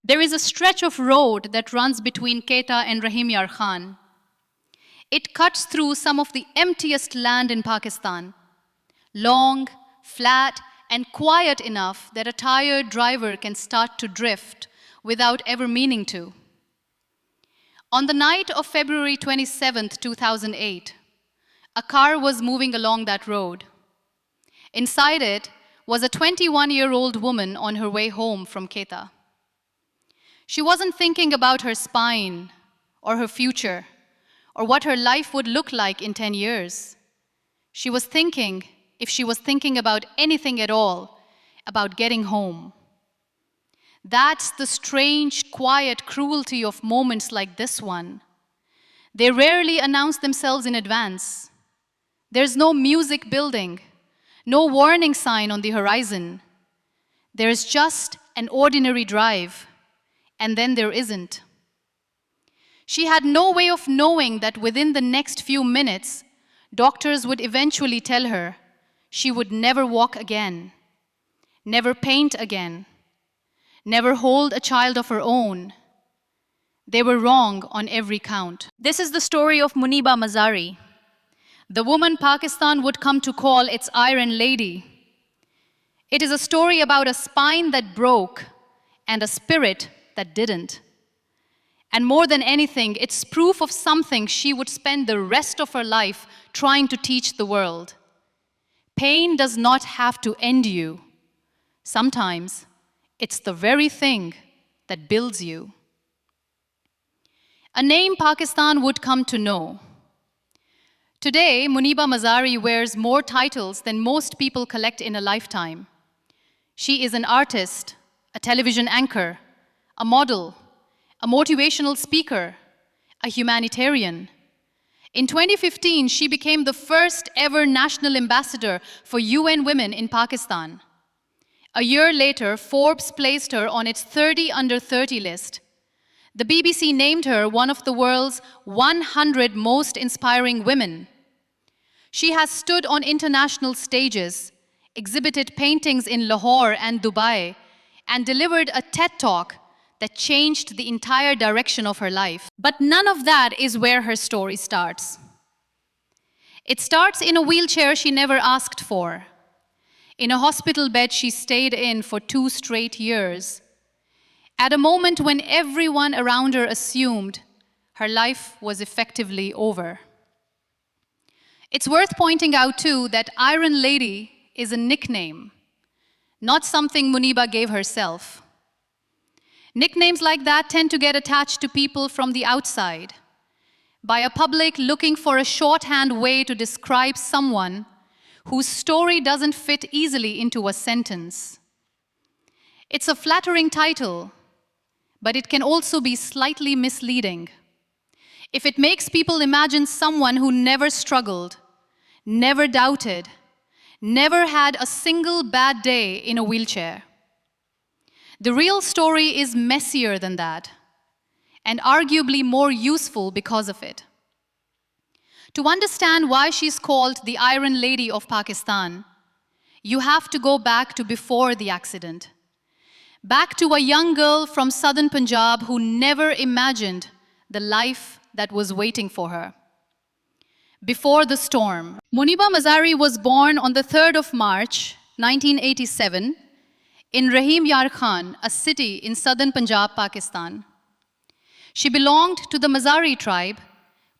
There is a stretch of road that runs between Quetta and Rahim Yar Khan. It cuts through some of the emptiest land in Pakistan. Long, flat, and quiet enough that a tired driver can start to drift without ever meaning to. On the night of February 27, 2008, a car was moving along that road. Inside it was a 21-year-old woman on her way home from Quetta. She wasn't thinking about her spine or her future or what her life would look like in 10 years. She was thinking, if she was thinking about anything at all, about getting home. That's the strange, quiet cruelty of moments like this one. They rarely announce themselves in advance. There's no music building, no warning sign on the horizon. There's just an ordinary drive, and then there isn't. She had no way of knowing that within the next few minutes, doctors would eventually tell her she would never walk again, never paint again, never hold a child of her own. They were wrong on every count. This is the story of Muniba Mazari, the woman Pakistan would come to call its Iron Lady. It is a story about a spine that broke and a spirit that didn't. And more than anything, it's proof of something she would spend the rest of her life trying to teach the world. Pain does not have to end you. Sometimes, it's the very thing that builds you. A name Pakistan would come to know. Today, Muniba Mazari wears more titles than most people collect in a lifetime. She is an artist, a television anchor, a model, a motivational speaker, a humanitarian. In 2015, she became the first ever national ambassador for UN Women in Pakistan. A year later, Forbes placed her on its 30 under 30 list. The BBC named her one of the world's 100 most inspiring women. She has stood on international stages, exhibited paintings in Lahore and Dubai, and delivered a TED Talk that changed the entire direction of her life. But none of that is where her story starts. It starts in a wheelchair she never asked for, in a hospital bed she stayed in for 2 straight years, at a moment when everyone around her assumed her life was effectively over. It's worth pointing out, too, that Iron Lady is a nickname, not something Muniba gave herself. Nicknames like that tend to get attached to people from the outside, by a public looking for a shorthand way to describe someone whose story doesn't fit easily into a sentence. It's a flattering title, but it can also be slightly misleading. If it makes people imagine someone who never struggled, never doubted, never had a single bad day in a wheelchair. The real story is messier than that, and arguably more useful because of it. To understand why she's called the Iron Lady of Pakistan, you have to go back to before the accident. Back to a young girl from southern Punjab who never imagined the life that was waiting for her. Before the storm. Muniba Mazari was born on the 3rd of March, 1987, in Rahim Yar Khan, a city in southern Punjab, Pakistan. She belonged to the Mazari tribe,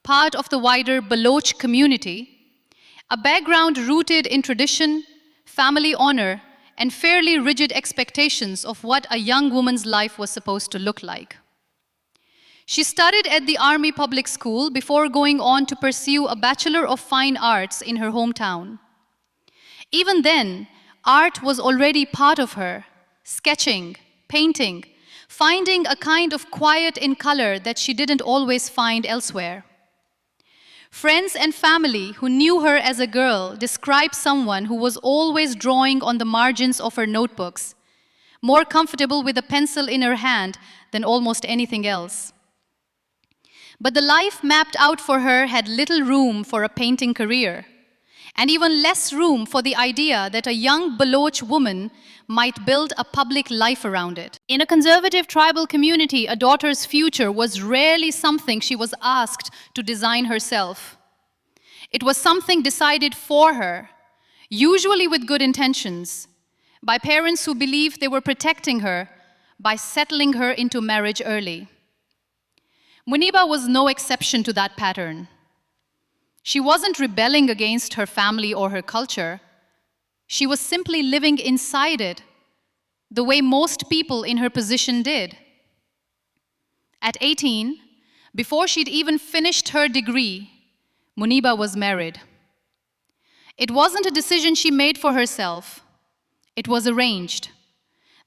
part of the wider Baloch community, a background rooted in tradition, family honor, and fairly rigid expectations of what a young woman's life was supposed to look like. She studied at the Army Public School before going on to pursue a Bachelor of Fine Arts in her hometown. Even then, art was already part of her, sketching, painting, finding a kind of quiet in color that she didn't always find elsewhere. Friends and family who knew her as a girl describe someone who was always drawing on the margins of her notebooks, more comfortable with a pencil in her hand than almost anything else. But the life mapped out for her had little room for a painting career, and even less room for the idea that a young Baloch woman might build a public life around it. In a conservative tribal community, a daughter's future was rarely something she was asked to design herself. It was something decided for her, usually with good intentions, by parents who believed they were protecting her by settling her into marriage early. Muniba was no exception to that pattern. She wasn't rebelling against her family or her culture. She was simply living inside it, the way most people in her position did. At 18, before she'd even finished her degree, Muniba was married. It wasn't a decision she made for herself. It was arranged,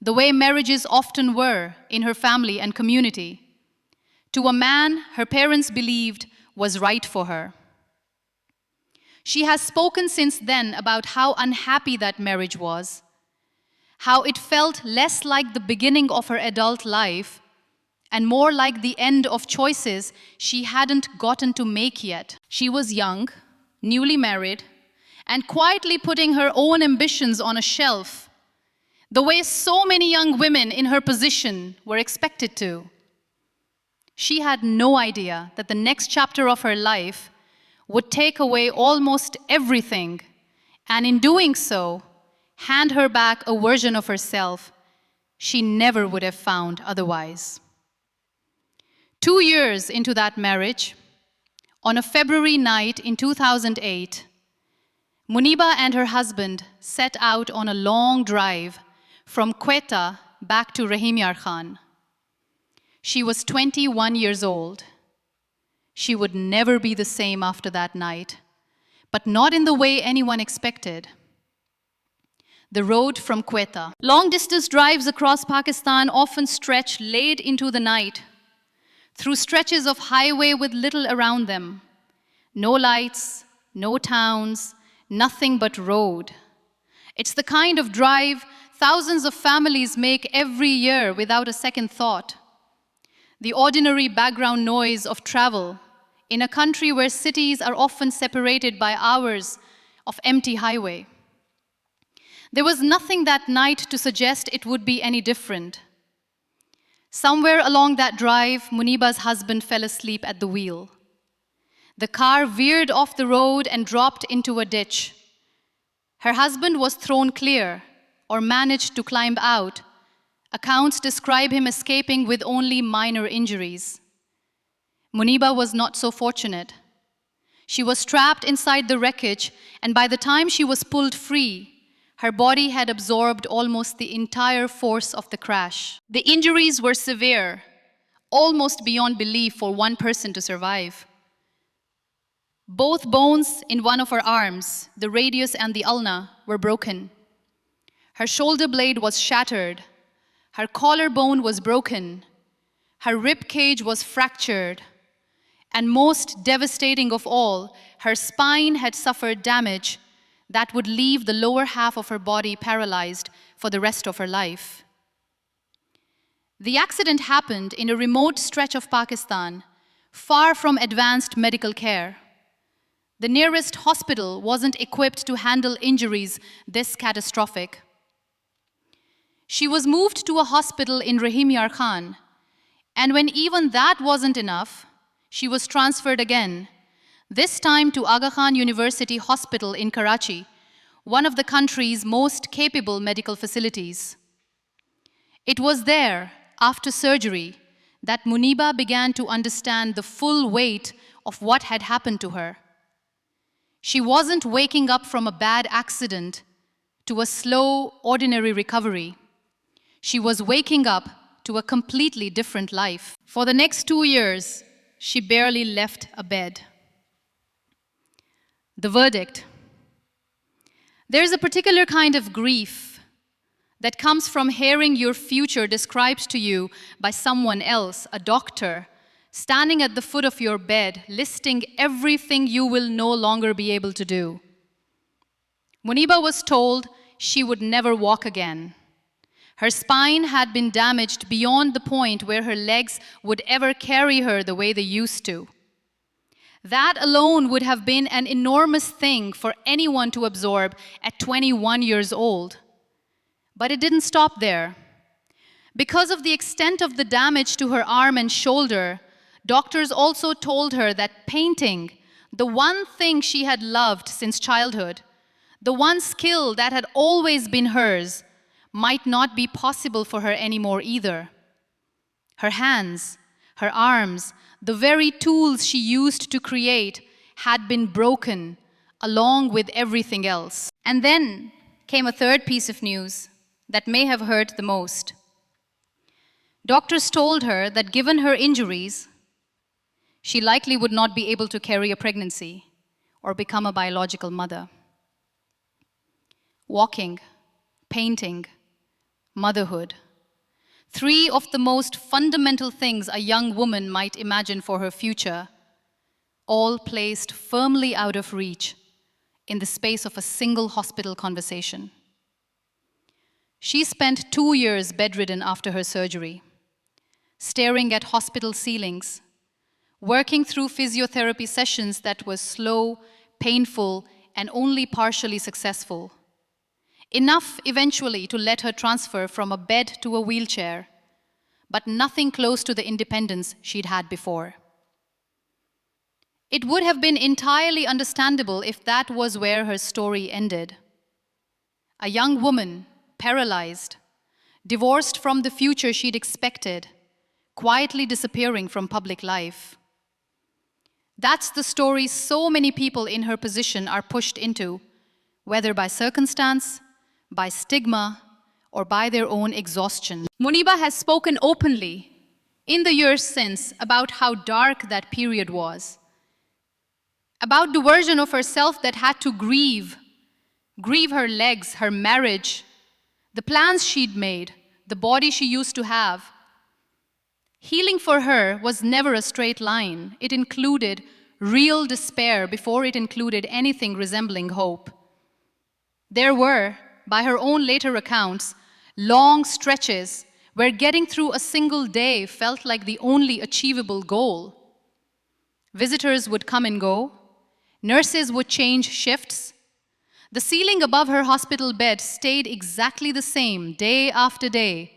the way marriages often were in her family and community, to a man her parents believed was right for her. She has spoken since then about how unhappy that marriage was, how it felt less like the beginning of her adult life and more like the end of choices she hadn't gotten to make yet. She was young, newly married, and quietly putting her own ambitions on a shelf, the way so many young women in her position were expected to. She had no idea that the next chapter of her life would take away almost everything, and in doing so, hand her back a version of herself she never would have found otherwise. 2 years into that marriage, on a February night in 2008, Muniba and her husband set out on a long drive from Quetta back to Rahim Yar Khan. She was 21 years old. She would never be the same after that night, but not in the way anyone expected. The road from Quetta. Long-distance drives across Pakistan often stretch late into the night, through stretches of highway with little around them. No lights, no towns, nothing but road. It's the kind of drive thousands of families make every year without a second thought. The ordinary background noise of travel in a country where cities are often separated by hours of empty highway. There was nothing that night to suggest it would be any different. Somewhere along that drive, Muniba's husband fell asleep at the wheel. The car veered off the road and dropped into a ditch. Her husband was thrown clear, or managed to climb out. Accounts describe him escaping with only minor injuries. Muniba was not so fortunate. She was trapped inside the wreckage, and by the time she was pulled free, her body had absorbed almost the entire force of the crash. The injuries were severe, almost beyond belief for one person to survive. Both bones in one of her arms, the radius and the ulna, were broken. Her shoulder blade was shattered. Her collarbone was broken. Her rib cage was fractured. And most devastating of all, her spine had suffered damage that would leave the lower half of her body paralyzed for the rest of her life. The accident happened in a remote stretch of Pakistan, far from advanced medical care. The nearest hospital wasn't equipped to handle injuries this catastrophic. She was moved to a hospital in Rahim Yar Khan, and when even that wasn't enough, she was transferred again, this time to Aga Khan University Hospital in Karachi, one of the country's most capable medical facilities. It was there, after surgery, that Muniba began to understand the full weight of what had happened to her. She wasn't waking up from a bad accident to a slow, ordinary recovery. She was waking up to a completely different life. For the next 2 years, she barely left a bed. The verdict. There's a particular kind of grief that comes from hearing your future described to you by someone else, a doctor, standing at the foot of your bed, listing everything you will no longer be able to do. Muniba was told she would never walk again. Her spine had been damaged beyond the point where her legs would ever carry her the way they used to. That alone would have been an enormous thing for anyone to absorb at 21 years old. But it didn't stop there. Because of the extent of the damage to her arm and shoulder, doctors also told her that painting, the one thing she had loved since childhood, the one skill that had always been hers, might not be possible for her anymore either. Her hands, her arms, the very tools she used to create had been broken, along with everything else. And then came a third piece of news that may have hurt the most. Doctors told her that given her injuries, she likely would not be able to carry a pregnancy or become a biological mother. Walking, painting, motherhood. Three of the most fundamental things a young woman might imagine for her future, all placed firmly out of reach in the space of a single hospital conversation. She spent 2 years bedridden after her surgery, staring at hospital ceilings, working through physiotherapy sessions that were slow, painful, and only partially successful. Enough eventually to let her transfer from a bed to a wheelchair, but nothing close to the independence she'd had before. It would have been entirely understandable if that was where her story ended. A young woman, paralyzed, divorced from the future she'd expected, quietly disappearing from public life. That's the story so many people in her position are pushed into, whether by circumstance, by stigma, or by their own exhaustion. Muniba has spoken openly in the years since about how dark that period was, about the version of herself that had to grieve her legs, her marriage, the plans she'd made, the body she used to have. Healing for her was never a straight line. It included real despair before it included anything resembling hope. There were, by her own later accounts, long stretches where getting through a single day felt like the only achievable goal. Visitors would come and go. Nurses would change shifts. The ceiling above her hospital bed stayed exactly the same day after day,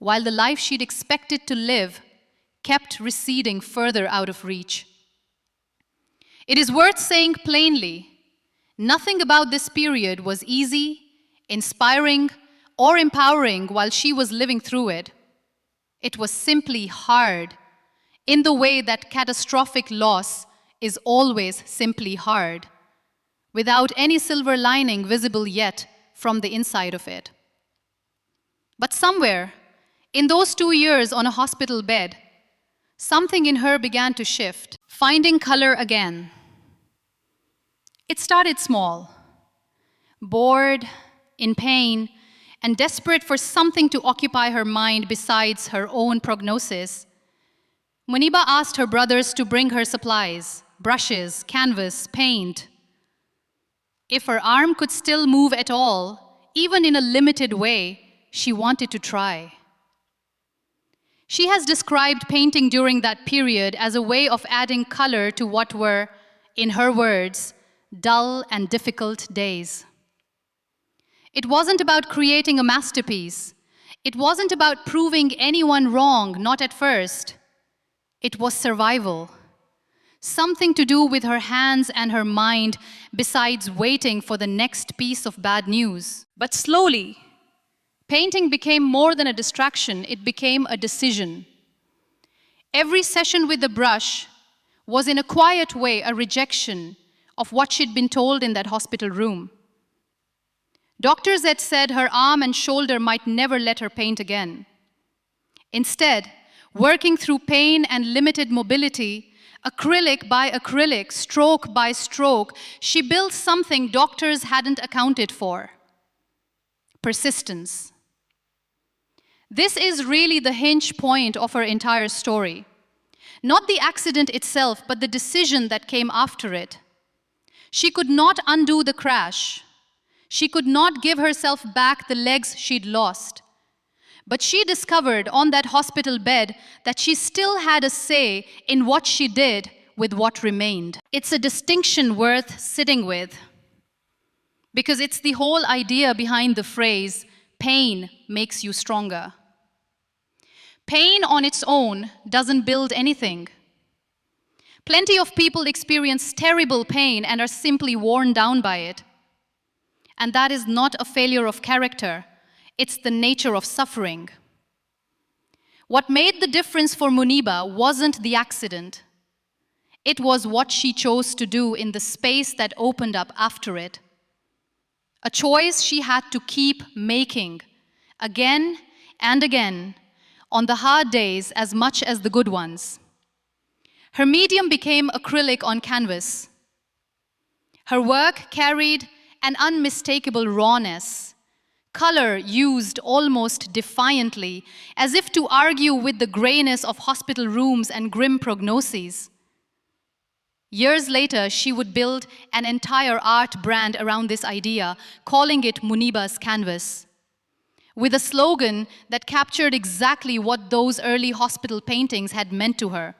while the life she'd expected to live kept receding further out of reach. It is worth saying plainly, nothing about this period was easy, inspiring, or empowering while she was living through it. It was simply hard, in the way that catastrophic loss is always simply hard, without any silver lining visible yet from the inside of it. But somewhere, in those 2 years on a hospital bed, something in her began to shift, finding color again. It started small, bored, in pain, and desperate for something to occupy her mind besides her own prognosis. Muniba asked her brothers to bring her supplies, brushes, canvas, paint. If her arm could still move at all, even in a limited way, she wanted to try. She has described painting during that period as a way of adding color to what were, in her words, dull and difficult days. It wasn't about creating a masterpiece. It wasn't about proving anyone wrong, not at first. It was survival. Something to do with her hands and her mind besides waiting for the next piece of bad news. But slowly, painting became more than a distraction. It became a decision. Every session with the brush was in a quiet way a rejection of what she'd been told in that hospital room. Doctors had said her arm and shoulder might never let her paint again. Instead, working through pain and limited mobility, acrylic by acrylic, stroke by stroke, she built something doctors hadn't accounted for: persistence. This is really the hinge point of her entire story. Not the accident itself, but the decision that came after it. She could not undo the crash. She could not give herself back the legs she'd lost. But she discovered on that hospital bed that she still had a say in what she did with what remained. It's a distinction worth sitting with, because it's the whole idea behind the phrase, pain makes you stronger. Pain on its own doesn't build anything. Plenty of people experience terrible pain and are simply worn down by it. And that is not a failure of character, it's the nature of suffering. What made the difference for Muniba wasn't the accident. It was what she chose to do in the space that opened up after it. A choice she had to keep making, again and again, on the hard days as much as the good ones. Her medium became acrylic on canvas. Her work carried an unmistakable rawness, color used almost defiantly, as if to argue with the grayness of hospital rooms and grim prognoses. Years later, she would build an entire art brand around this idea, calling it Muniba's Canvas, with a slogan that captured exactly what those early hospital paintings had meant to her.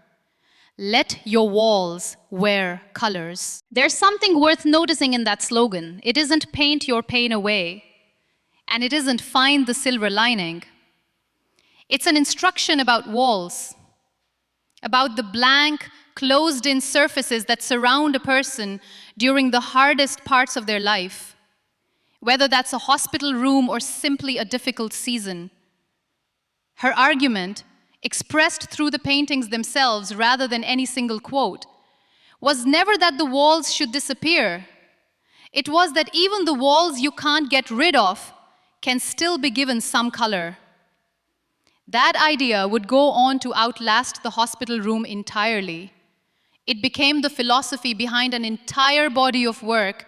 Let your walls wear colors. There's something worth noticing in that slogan. It isn't paint your pain away, and it isn't find the silver lining. It's an instruction about walls, about the blank, closed-in surfaces that surround a person during the hardest parts of their life, whether that's a hospital room or simply a difficult season. Her argument, expressed through the paintings themselves rather than any single quote, was never that the walls should disappear. It was that even the walls you can't get rid of can still be given some color. That idea would go on to outlast the hospital room entirely. It became the philosophy behind an entire body of work,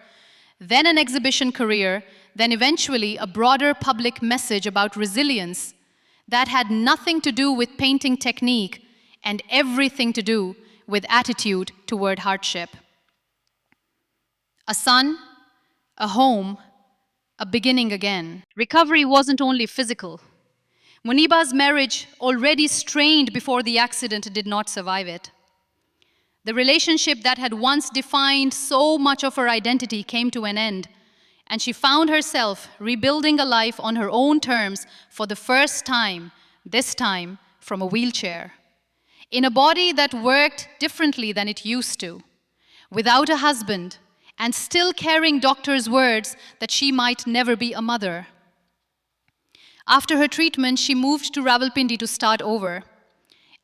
then an exhibition career, then eventually a broader public message about resilience that had nothing to do with painting technique and everything to do with attitude toward hardship. A son, a home, a beginning again. Recovery wasn't only physical. Muniba's marriage, already strained before the accident, did not survive it. The relationship that had once defined so much of her identity came to an end, and she found herself rebuilding a life on her own terms for the first time, this time from a wheelchair, in a body that worked differently than it used to, without a husband, and still carrying doctors' words that she might never be a mother. After her treatment, she moved to Rawalpindi to start over.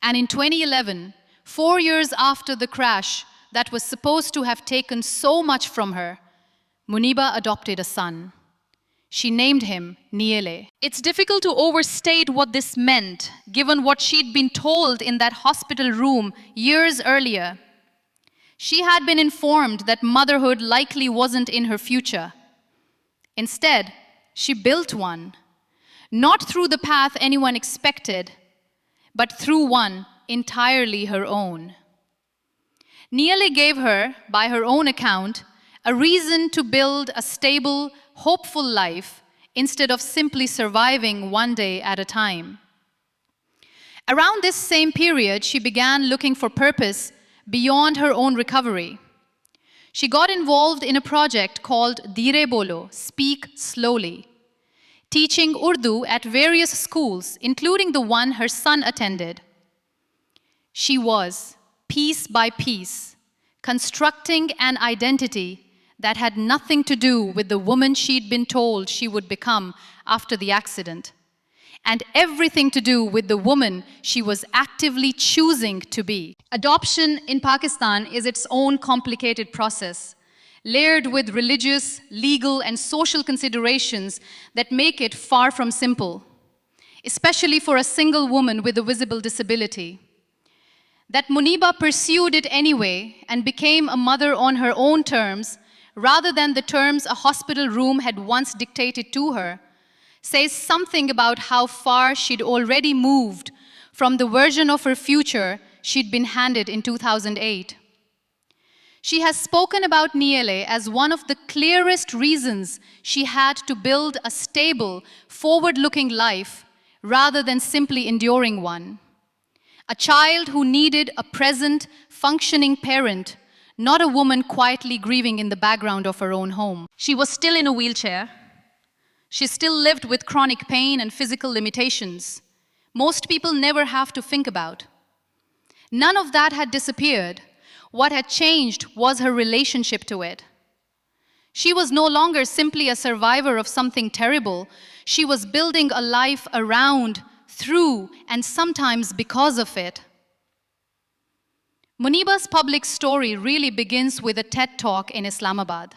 And in 2011, 4 years after the crash that was supposed to have taken so much from her, Muniba adopted a son. She named him Niele. It's difficult to overstate what this meant, given what she'd been told in that hospital room years earlier. She had been informed that motherhood likely wasn't in her future. Instead, she built one, not through the path anyone expected, but through one entirely her own. Niele gave her, by her own account, a reason to build a stable, hopeful life instead of simply surviving one day at a time. Around this same period, she began looking for purpose beyond her own recovery. She got involved in a project called Dheere Bolo, Speak Slowly, teaching Urdu at various schools, including the one her son attended. She was, piece by piece, constructing an identity that had nothing to do with the woman she'd been told she would become after the accident, and everything to do with the woman she was actively choosing to be. Adoption in Pakistan is its own complicated process, layered with religious, legal, and social considerations that make it far from simple, especially for a single woman with a visible disability. That Muniba pursued it anyway and became a mother on her own terms, rather than the terms a hospital room had once dictated to her, says something about how far she'd already moved from the version of her future she'd been handed in 2008. She has spoken about Niele as one of the clearest reasons she had to build a stable, forward-looking life rather than simply enduring one. A child who needed a present, functioning parent, not a woman quietly grieving in the background of her own home. She was still in a wheelchair. She still lived with chronic pain and physical limitations most people never have to think about. None of that had disappeared. What had changed was her relationship to it. She was no longer simply a survivor of something terrible. She was building a life around, through, and sometimes because of it. Muniba's public story really begins with a TED Talk in Islamabad.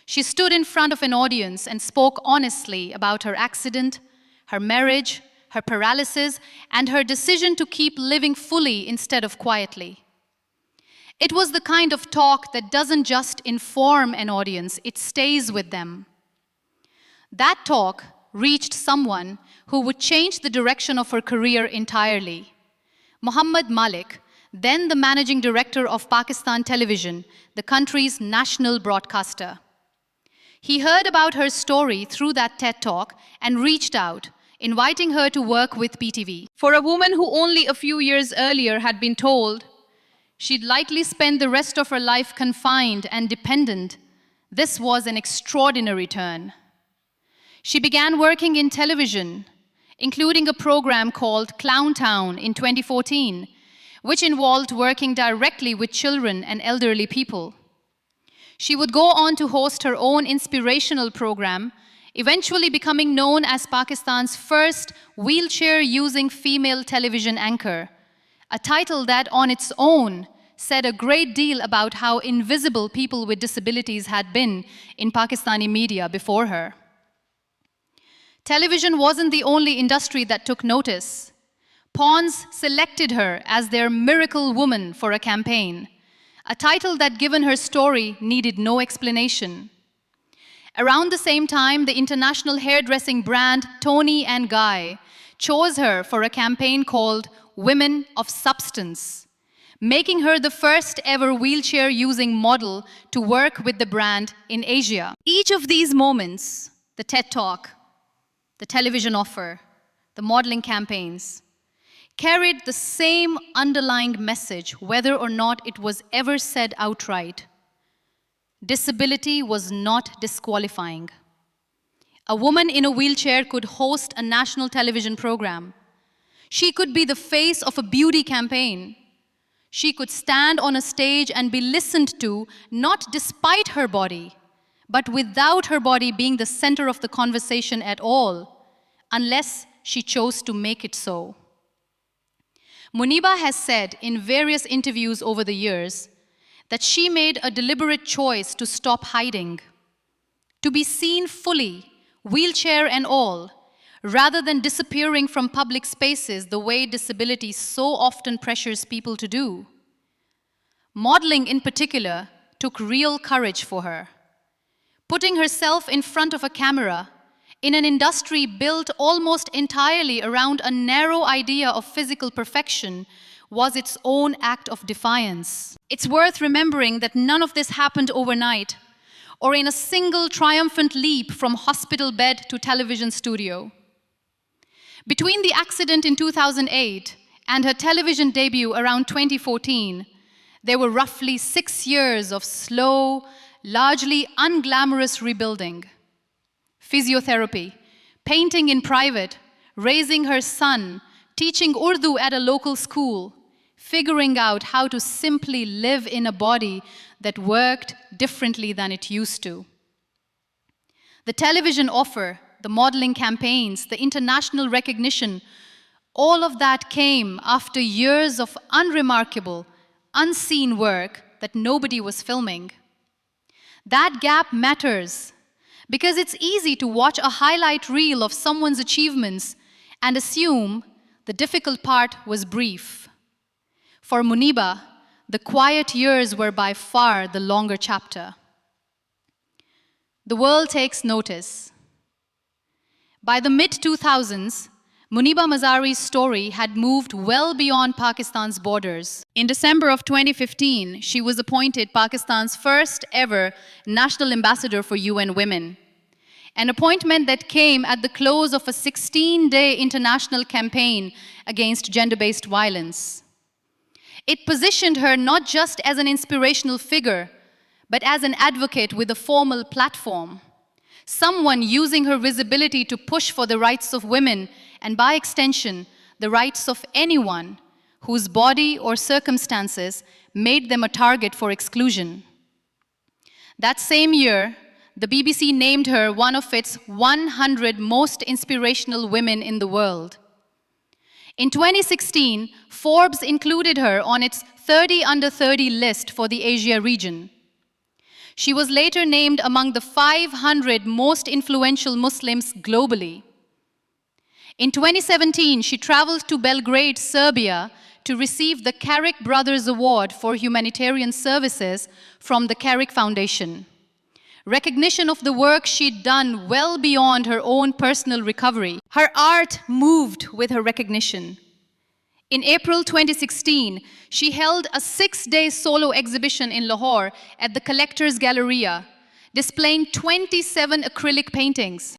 She stood in front of an audience and spoke honestly about her accident, her marriage, her paralysis, and her decision to keep living fully instead of quietly. It was the kind of talk that doesn't just inform an audience, it stays with them. That talk reached someone who would change the direction of her career entirely. Muhammad Malik, then the managing director of Pakistan Television, the country's national broadcaster. He heard about her story through that TED Talk and reached out, inviting her to work with PTV. For a woman who only a few years earlier had been told she'd likely spend the rest of her life confined and dependent, this was an extraordinary turn. She began working in television, including a program called Clown Town in 2014, which involved working directly with children and elderly people. She would go on to host her own inspirational program, eventually becoming known as Pakistan's first wheelchair-using female television anchor, a title that on its own said a great deal about how invisible people with disabilities had been in Pakistani media before her. Television wasn't the only industry that took notice. Pawns selected her as their miracle woman for a campaign, a title that, given her story, needed no explanation. Around the same time, the international hairdressing brand Toni & Guy chose her for a campaign called Women of Substance, making her the first ever wheelchair-using model to work with the brand in Asia. Each of these moments, the TED Talk, the television offer, the modeling campaigns, carried the same underlying message, whether or not it was ever said outright. Disability was not disqualifying. A woman in a wheelchair could host a national television program. She could be the face of a beauty campaign. She could stand on a stage and be listened to, not despite her body, but without her body being the center of the conversation at all, unless she chose to make it so. Muniba has said in various interviews over the years that she made a deliberate choice to stop hiding, to be seen fully, wheelchair and all, rather than disappearing from public spaces the way disability so often pressures people to do. Modeling in particular took real courage for her. Putting herself in front of a camera in an industry built almost entirely around a narrow idea of physical perfection was its own act of defiance. It's worth remembering that none of this happened overnight or in a single triumphant leap from hospital bed to television studio. Between the accident in 2008 and her television debut around 2014, there were roughly 6 years of slow, largely unglamorous rebuilding. Physiotherapy, painting in private, raising her son, teaching Urdu at a local school, figuring out how to simply live in a body that worked differently than it used to. The television offer, the modeling campaigns, the international recognition, all of that came after years of unremarkable, unseen work that nobody was filming. That gap matters because it's easy to watch a highlight reel of someone's achievements and assume the difficult part was brief. For Muniba, the quiet years were by far the longer chapter. The world takes notice. By the mid-2000s, Muniba Mazari's story had moved well beyond Pakistan's borders. In December of 2015, she was appointed Pakistan's first ever national ambassador for UN Women. an appointment that came at the close of a 16-day international campaign against gender-based violence. It positioned her not just as an inspirational figure, but as an advocate with a formal platform, someone using her visibility to push for the rights of women and, by extension, the rights of anyone whose body or circumstances made them a target for exclusion. That same year, the BBC named her one of its 100 most inspirational women in the world. In 2016, Forbes included her on its 30 under 30 list for the Asia region. She was later named among the 500 most influential Muslims globally. In 2017, she traveled to Belgrade, Serbia, to receive the Carrick Brothers Award for Humanitarian Services from the Carrick Foundation. Recognition of the work she'd done well beyond her own personal recovery. Her art moved with her recognition. In April 2016, she held a 6-day solo exhibition in Lahore at the Collectors Galleria, displaying 27 acrylic paintings.